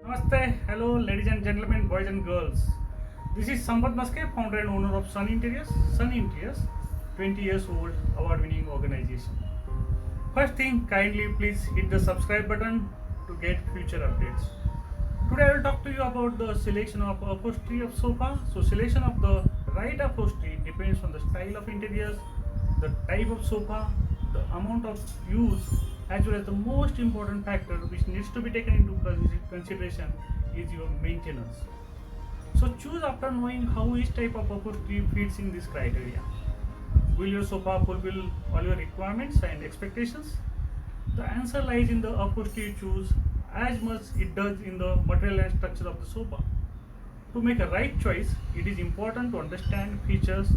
Namaste, hello, ladies and gentlemen, boys and girls. This is Sampath Maske, founder and owner of Sun Interiors. Sun Interiors, 20 years old, award-winning organization. First thing, kindly please hit the subscribe button to get future updates. Today I will talk to you about the selection of upholstery of sofa. So selection of the right upholstery depends on the style of interiors, the type of sofa, the amount of use, as well as the most important factor which needs to be taken into consideration is your maintenance. So choose after knowing how each type of upholstery fits in this criteria. Will your sofa fulfill all your requirements and expectations? The answer lies in the upholstery you choose as much it does in the material and structure of the sofa. To make a right choice, it is important to understand features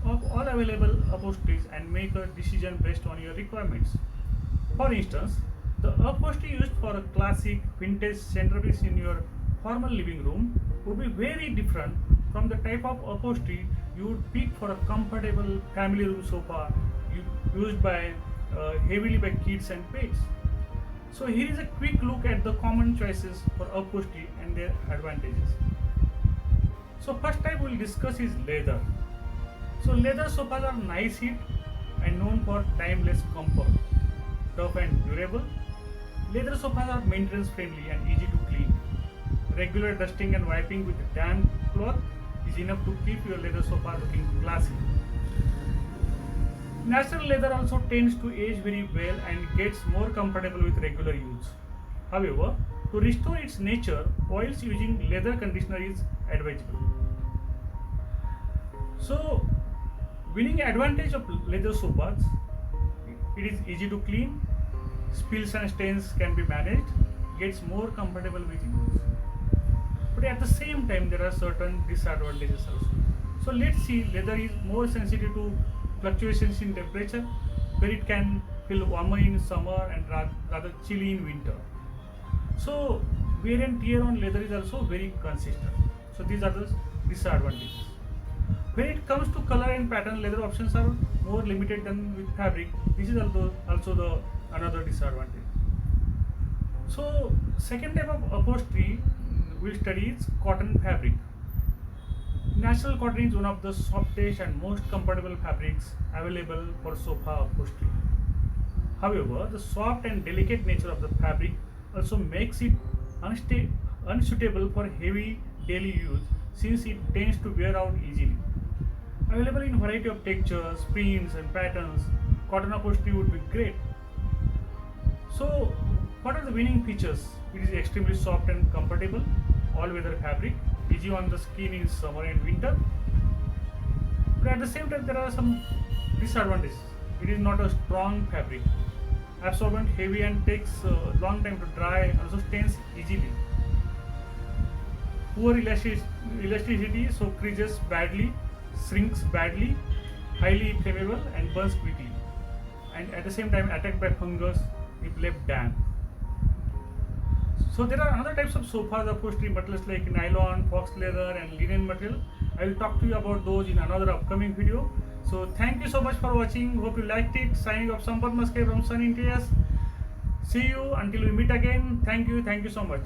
of all available upholsteries and make a decision based on your requirements. For instance, the upholstery used for a classic vintage centerpiece in your formal living room would be very different from the type of upholstery you would pick for a comfortable family room sofa used by heavily by kids and pets. So here is a quick look at the common choices for upholstery and their advantages. So first type we will discuss is leather. So leather sofas are nice hit and known for timeless comfort, tough and durable. Leather sofas are maintenance friendly and easy to clean. Regular dusting and wiping with a damp cloth is enough to keep your leather sofa looking classy. Natural leather also tends to age very well and gets more comfortable with regular use. However, to restore its nature, oils using leather conditioner is advisable. So, winning advantage of leather sofas, it is easy to clean, spills and stains can be managed, gets more comfortable with use. But at the same time, there are certain disadvantages also. So let's see, leather is more sensitive to fluctuations in temperature, where it can feel warmer in summer and rather chilly in winter. So wear and tear on leather is also very consistent. So these are the disadvantages. When it comes to color and pattern, leather options are more limited than with fabric. This is also the another disadvantage. So second type of upholstery we'll study is cotton fabric. Natural cotton is one of the softest and most comfortable fabrics available for sofa upholstery. However, the soft and delicate nature of the fabric also makes it unsuitable for heavy daily use since it tends to wear out easily. Available in variety of textures, prints and patterns, cotton upholstery would be great. So, what are the winning features? It is extremely soft and comfortable, all-weather fabric, easy on the skin in summer and winter. But at the same time, there are some disadvantages. It is not a strong fabric, absorbent, heavy, and takes a long time to dry, and also stains easily. Poor elasticity, so creases badly, shrinks badly, highly flammable, and burns quickly. And at the same time, attacked by fungus if left damp. So there are other types of sofas, upholstery materials like nylon, fox leather, and linen material. I will talk to you about those in another upcoming video. So thank you so much for watching. Hope you liked it. Signing off, Sampath Maske from Sun Interiors. See you until we meet again. Thank you so much.